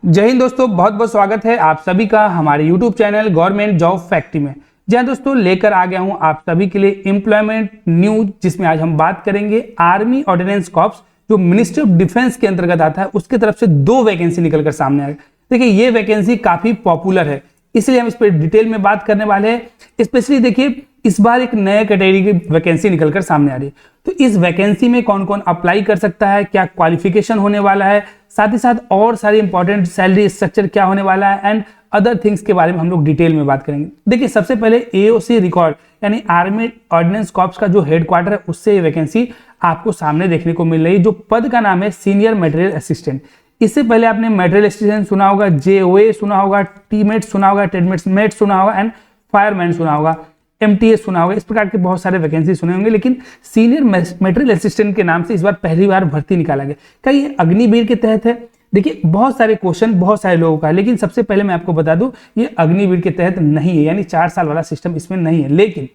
जय हिंद दोस्तों, बहुत बहुत स्वागत है आप सभी का हमारे YouTube channel government job factory में। जी हाँ दोस्तों, लेकर आ गया हूं आप सभी के लिए एम्प्लॉयमेंट न्यूज, जिसमें आज हम बात करेंगे आर्मी ऑर्डिनेंस कॉर्प्स जो मिनिस्ट्री ऑफ डिफेंस के अंतर्गत आता है, उसके तरफ से 2 वैकेंसी निकलकर सामने आए। देखिए ये वैकेंसी काफी पॉपुलर है, इसलिए हम इस पर डिटेल में बात करने वाले हैं। स्पेशली देखिए इस बार एक नए कैटेगरी की वैकेंसी निकलकर सामने आ रही है, तो इस वैकेंसी में कौन कौन अप्लाई कर सकता है, क्या क्वालिफिकेशन होने वाला है, साथ ही साथ और सारी इंपॉर्टेंट सैलरी स्ट्रक्चर क्या होने वाला है एंड अदर थिंग्स के बारे में हम लोग डिटेल में बात करेंगे। देखिए सबसे पहले एओसी रिकॉर्ड यानी आर्मी ऑर्डिनेंस कॉर्प्स का जो हेडक्वार्टर है उससे ये वैकेंसी आपको सामने देखने को मिल रही है, जो पद का नाम है सीनियर मटेरियल असिस्टेंट। इससे पहले आपने मटेरियल असिस्टेंट सुना होगा, जेओए सुना होगा, टीमेट सुना होगा, ट्रेडमेट सुना होगा एंड फायरमैन सुना होगा, एमटीएस सुना होगा। इस प्रकार के बहुत सारे वैकेंसी सुने होंगे, लेकिन सीनियर मटेरियल असिस्टेंट के नाम से इस बार पहली बार भर्ती निकाला गया। क्या ये अग्निवीर के तहत है? देखिए बहुत सारे क्वेश्चन बहुत सारे लोगों का, लेकिन सबसे पहले मैं आपको बता दूं ये अग्निवीर के तहत नहीं है, यानी 4 साल वाला सिस्टम इसमें नहीं है, लेकिन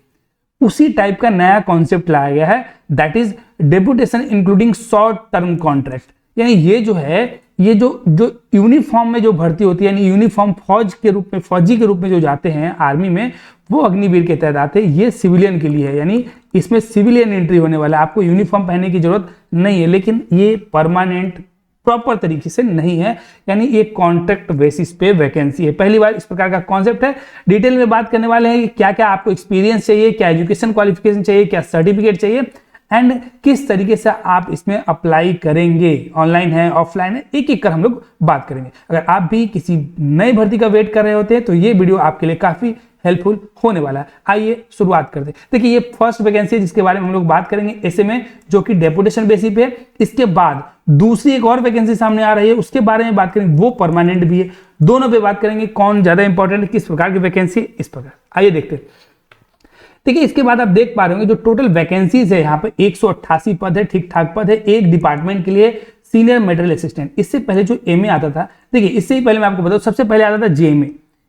उसी टाइप का नया कॉन्सेप्ट लाया गया है, that is deputation including short term contract. यानी ये जो है ये जो यूनिफॉर्म में जो भर्ती होती है, यानी यूनिफॉर्म फौजी के रूप में जो जाते हैं आर्मी में, वो अग्निवीर के तहत आते हैं। ये सिविलियन के लिए है, यानी इसमें सिविलियन एंट्री होने वाला है, आपको यूनिफॉर्म पहनने की जरूरत नहीं है, लेकिन ये परमानेंट प्रॉपर तरीके से नहीं है, यानी ये कॉन्ट्रैक्ट बेसिस पे वैकेंसी है। पहली बार इस प्रकार का कॉन्सेप्ट है। डिटेल में बात करने वाले हैं कि क्या क्या आपको एक्सपीरियंस चाहिए, क्या एजुकेशन क्वालिफिकेशन चाहिए, क्या सर्टिफिकेट चाहिए एंड किस तरीके से आप इसमें अप्लाई करेंगे, ऑनलाइन है ऑफलाइन है, एक एक कर हम लोग बात करेंगे। अगर आप भी किसी नई भर्ती का वेट कर रहे होते हैं तो ये वीडियो आपके लिए काफी हेल्पफुल होने वाला है। आइए शुरुआत करते हैं। देखिए ये फर्स्ट वैकेंसी है जिसके बारे में हम लोग बात करेंगे एसएमए, जो कि डेपुटेशन बेसिस पे है। इसके बाद दूसरी एक और वैकेंसी सामने आ रही है, उसके बारे में बात करेंगे, वो परमानेंट भी है। दोनों पे बात करेंगे कौन ज्यादा इंपॉर्टेंट है, किस प्रकार की वैकेंसी, इस प्रकार। आइए देखते हैं। देखिए इसके बाद आप देख पा रहे होंगे जो टोटल वैकेंसीज है यहाँ पे 188 पद है, ठीक ठाक पद है एक डिपार्टमेंट के लिए सीनियर मटेरियल असिस्टेंट। इससे पहले जो एमए आता था, देखिए इससे ही पहले मैं आपको बताऊं, सबसे पहले आता था जेएमए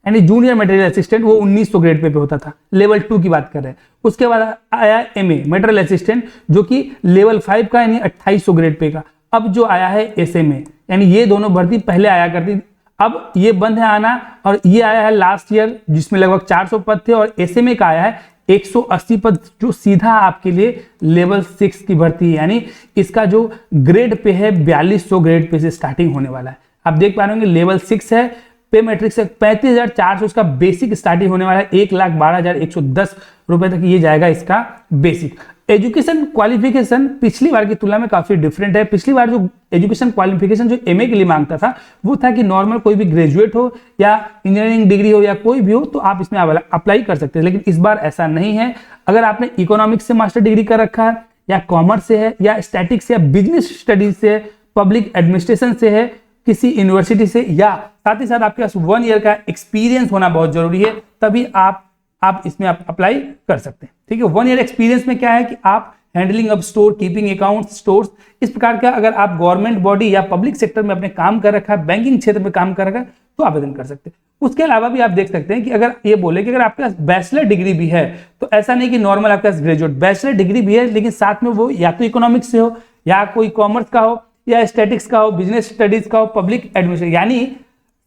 यानी जूनियर मटेरियल असिस्टेंट, वो 1900 ग्रेड पे होता था, लेवल 2 की बात कर रहे हैं। उसके बाद आया एमए मटेरियल असिस्टेंट जो कि लेवल 5 का यानी 2800 ग्रेड पे का। अब जो आया है एसएमए, यानी ये दोनों भर्ती पहले आया करती, अब ये बंद है आना, और ये आया है लास्ट ईयर जिसमें लगभग 400 पद थे, और एसएमए का आया है 180 पद, जो सीधा आपके लिए लेवल 6 की भर्ती है, यानी इसका जो ग्रेड पे है 4200 ग्रेड पे से स्टार्टिंग होने वाला है। आप देख पा रहे होंगे लेवल 6 है, पे मैट्रिक से 35,400 इसका बेसिक स्टार्टिंग होने वाला है, 1,12,110 रुपए तक ये जाएगा इसका बेसिक। एजुकेशन क्वालिफिकेशन पिछली बार की तुलना में काफी डिफरेंट है। पिछली बार जो एजुकेशन क्वालिफिकेशन जो एमए के लिए मांगता था वो था कि नॉर्मल कोई भी ग्रेजुएट हो या इंजीनियरिंग डिग्री हो या कोई भी हो तो आप इसमें अप्लाई कर सकते हैं, लेकिन इस बार ऐसा नहीं है। अगर आपने इकोनॉमिक्स से मास्टर डिग्री कर रखा है, या कॉमर्स से है, या स्टैटिक्स से, या बिजनेस स्टडीज से, पब्लिक एडमिनिस्ट्रेशन से है, किसी यूनिवर्सिटी से, या साथ ही साथ आपके पास 1 ईयर का एक्सपीरियंस होना बहुत जरूरी है, तभी आप इसमें अप्लाई कर सकते हैं। ठीक है, 1 ईयर एक्सपीरियंस में क्या है कि आप handling of store, keeping account, stores, इस प्रकार का अगर आप गवर्नमेंट बॉडी या पब्लिक सेक्टर में अपने काम कर रखा है, बैंकिंग क्षेत्र में काम कर रखा है, तो आवेदन कर सकते हैं। उसके अलावा भी आप देख सकते हैं कि अगर ये बोले कि अगर आपके पास बैचलर डिग्री भी है, तो ऐसा नहीं कि नॉर्मल आपके पास ग्रेजुएट, बैचलर डिग्री भी है, लेकिन साथ में वो या तो इकोनॉमिक्स से हो, या कोई कॉमर्स का हो, या स्टैटिक्स का हो, बिजनेस स्टडीज का हो, पब्लिक एडमिनिस्ट्रेशन, यानी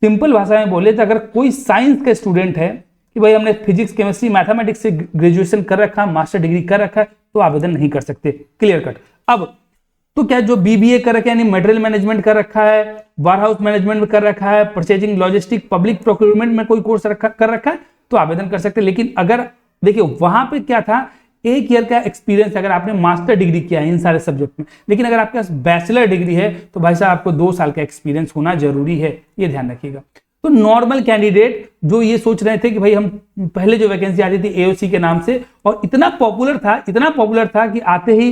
सिंपल भाषा में बोले तो अगर कोई साइंस का स्टूडेंट है कि भाई हमने फिजिक्स, केमिस्ट्री, मैथमेटिक्स से ग्रेजुएशन कर रखा है, मास्टर डिग्री कर रखा है, तो आवेदन नहीं कर सकते। Clear cut. अब तो क्या जो बीबीए कर रखा है, यानी मटेरियल मैनेजमेंट कर रखा है, वेयरहाउस मैनेजमेंट में कर रखा है, परचेजिंग, लॉजिस्टिक, पब्लिक प्रोक्योरमेंट में कोई कोर्स कर रखा है, तो आवेदन कर सकते हैं। लेकिन अगर देखिए वहां पे क्या था, 1 ईयर का एक्सपीरियंस अगर आपने मास्टर डिग्री किया है इन सारे सब्जेक्ट में, लेकिन अगर आपके पास बैचलर डिग्री है तो भाई साहब आपको 2 साल का एक्सपीरियंस होना जरूरी है, ये ध्यान रखिएगा। तो नॉर्मल कैंडिडेट जो ये सोच रहे थे कि भाई हम पहले जो वैकेंसी आती थी एओसी के नाम से, और इतना पॉपुलर था कि आते ही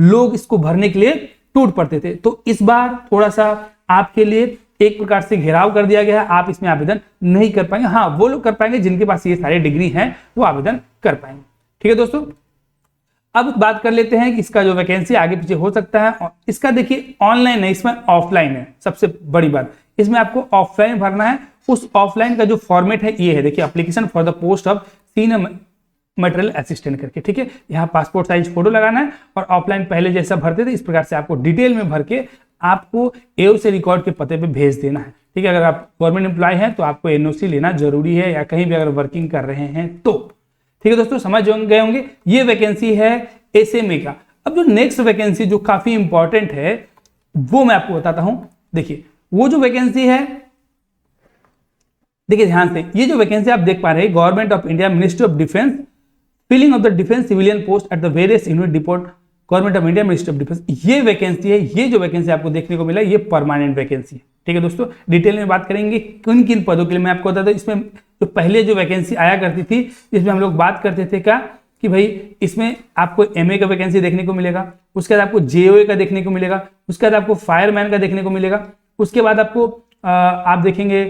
लोग इसको भरने के लिए टूट पड़ते थे, तो इस बार थोड़ा सा आपके लिए एक प्रकार से घेराव कर दिया गया है, आप इसमें आवेदन नहीं कर पाएंगे। हाँ, वो लोग कर पाएंगे जिनके पास ये सारे डिग्री हैं, वो आवेदन कर पाएंगे। ठीक है दोस्तों, अब बात कर लेते हैं कि इसका जो वैकेंसी आगे पीछे हो सकता है। और इसका देखिए ऑनलाइन है, इसमें ऑफलाइन है। सबसे बड़ी बात, इसमें आपको ऑफलाइन भरना है। उस ऑफलाइन का जो फॉर्मेट है ये है, देखिए application for the post of senior material assistant करके। ठीक है, यहाँ पासपोर्ट साइज फोटो लगाना है, और ऑफलाइन पहले जैसा भरते थे इस प्रकार से आपको डिटेल में भर के आपको एओसी रिकॉर्ड के पते पे भेज देना है। ठीक है, अगर आप गवर्नमेंट एम्प्लॉय हैं तो आपको एनओसी लेना जरूरी है, या कहीं भी अगर वर्किंग कर रहे हैं तो। ठीक है दोस्तों, समझ गए होंगे। ये वैकेंसी है एसएमए का। अब जो नेक्स्ट वैकेंसी जो काफी इंपॉर्टेंट है वो मैं आपको बताता हूं। देखिए वो जो वैकेंसी है, देखिए ध्यान से, ये जो वैकेंसी आप देख पा रहे हैं, Government of India, Ministry of Defence, filling of the defence civilian post at the various unit depot, Government of India, Ministry of Defence. ये वैकेंसी है, ये जो वैकेंसी आपको देखने को मिला ये परमानेंट वैकेंसी है। ठीक है दोस्तों, डिटेल में बात करेंगे किन किन पदों के लिए मैं आपको बताता हूं। इसमें जो पहले जो वैकेंसी आया करती थी, इसमें हम लोग बात करते थे क्या कि भाई इसमें आपको एमए का वैकेंसी देखने को मिलेगा, उसके बाद आपको जेओए का देखने को मिलेगा, उसके बाद आपको फायरमैन का देखने को मिलेगा, उसके बाद आपको आप देखेंगे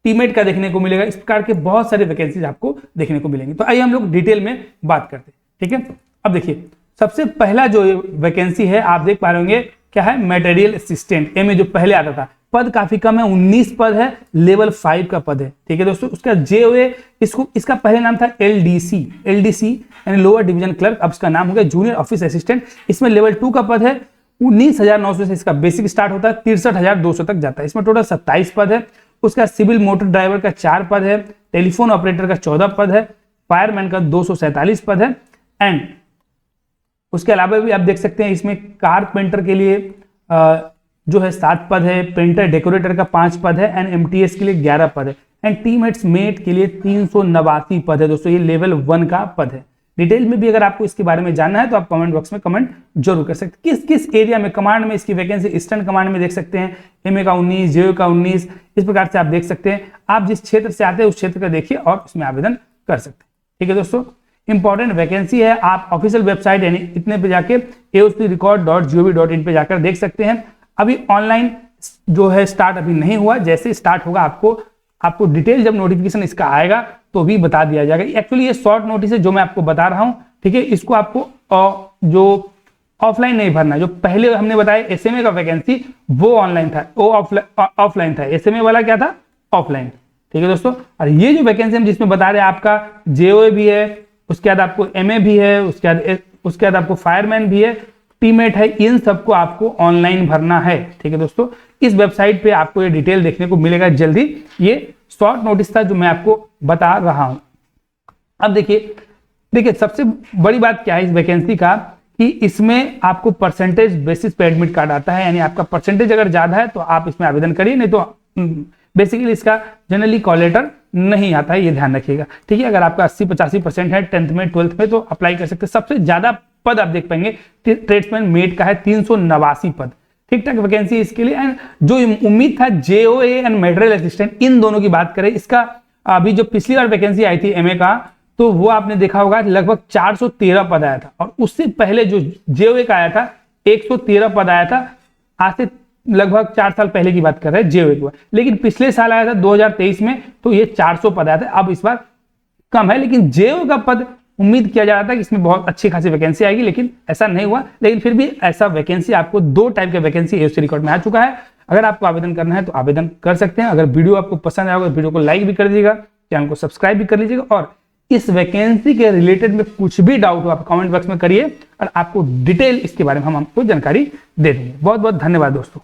टीमेट का देखने को मिलेगा। इस प्रकार के बहुत सारे वैकेंसीज आपको देखने को मिलेंगे। तो आइए हम लोग डिटेल में बात करते हैं। ठीक है, अब देखिए सबसे पहला जो वैकेंसी है आप देख पा रहे होंगे क्या है, मटेरियल असिस्टेंट। एमए जो पहले आता था, पद काफी कम है, 19 पद है, लेवल 5 का पद है। ठीक है दोस्तों, उसका जेओए, इसका पहले नाम था एलडीसी यानी लोअर डिवीजन क्लर्क, अब इसका नाम हो गया जूनियर ऑफिस असिस्टेंट। इसमें लेवल 2 का पद है, 19,900 से इसका बेसिक स्टार्ट होता है, 63,200 तक जाता है। इसमें टोटल 27 पद है। उसका सिविल मोटर ड्राइवर का 4 पद है, टेलीफोन ऑपरेटर का 14 पद है, फायरमैन का 247 पद है, एंड उसके अलावा भी आप देख सकते हैं इसमें कारपेंटर के लिए जो है 7 पद है, पेंटर डेकोरेटर का 5 पद है, एंड एमटीएस के लिए 11 पद है, एंड टीममेट्स मेट के लिए 389 पद है। दोस्तों ये लेवल 1 का पद है। डिटेल में भी अगर आपको इसके बारे में जानना है तो आप कमेंट बॉक्स में कमेंट जरूर कर सकते हैं। किस किस एरिया में, कमांड में इसकी वैकेंसी, ईस्टर्न कमांड में देख सकते हैं, एमए का 19, जेओ का 19, इस प्रकार से आप देख सकते हैं। आप जिस क्षेत्र से आते हैं उस क्षेत्र का देखिए और उसमें आवेदन कर सकते हैं। ठीक है दोस्तों, इंपॉर्टेंट वैकेंसी है। आप ऑफिशियल वेबसाइट यानी इतने पे जाके aocrecord.gov.in पे जाकर देख सकते हैं। अभी ऑनलाइन जो है स्टार्ट अभी नहीं हुआ, जैसे स्टार्ट होगा आपको डिटेल जब नोटिफिकेशन इसका आएगा तो भी बता दिया जाएगा। एक्चुअली ये शॉर्ट नोटिस है जो मैं आपको बता रहा हूं। ठीक है, इसको आपको जो ऑफलाइन नहीं भरना है। जो पहले हमने बताया एसएमए का वैकेंसी वो ऑनलाइन था, वो ऑफलाइन था। एसएमए वाला क्या था, ऑफलाइन। ठीक है दोस्तों, और ये जो वैकेंसी हम जिसमें बता रहे हैं आपका जेओए भी है, उसके बाद आपको एमए भी है, उसके बाद आपको फायरमैन भी है, टीमेट है, इन सबको आपको ऑनलाइन भरना है। ठीक है दोस्तों, इस वेबसाइट पे आपको ये डिटेल देखने को मिलेगा जल्दी। ये शॉर्ट नोटिस था जो मैं आपको बता रहा हूं। अब देखिए सबसे बड़ी बात क्या है इस वैकेंसी का कि इसमें आपको परसेंटेज बेसिस पे एडमिट कार्ड आता है, यानी आपका परसेंटेज अगर ज्यादा है तो आप इसमें आवेदन करिए, नहीं तो बेसिकली इसका जनरली कॉल लेटर नहीं आता है, ये ध्यान रखिएगा। ठीक है, अगर आपका 80-85% है 10th में 12th में तो अप्लाई कर सकते हैं। सबसे ज्यादा पद आप देख पाएंगे ट्रेड्समैन मेट का है, 389 पद। ठीक ठाक वैकेंसी इसके लिए। एंड जो उम्मीद था जेओए एंड मटेरियल असिस्टेंट, इन दोनों की बात करें, इसका अभी जो पिछली बार वैकेंसी आई थी एमए का, तो वो आपने देखा होगा लगभग 413 पद आया था, और उससे पहले जो जेओए का आया था 113 पद आया था। आज से लगभग 4 साल पहले की बात कर रहे हैं जेओए की। लेकिन पिछले साल आया था 2023 में, तो ये 400 पद आया था। अब इस बार कम है, लेकिन जेओए का पद उम्मीद किया जा रहा था कि इसमें बहुत अच्छी खासी वैकेंसी आएगी, लेकिन ऐसा नहीं हुआ। लेकिन फिर भी ऐसा वैकेंसी आपको 2 टाइप के वैकेंसी एओसी रिकॉर्ड में आ चुका है। अगर आपको आवेदन करना है तो आवेदन कर सकते हैं। अगर वीडियो आपको पसंद आएगा तो वीडियो को लाइक भी कर दीजिएगा, चैनल को सब्सक्राइब भी कर लीजिएगा, और इस वैकेंसी के रिलेटेड में कुछ भी डाउट हो आप कमेंट बॉक्स में करिए, और आपको डिटेल इसके बारे में हम आपको जानकारी दे देंगे। बहुत बहुत धन्यवाद दोस्तों।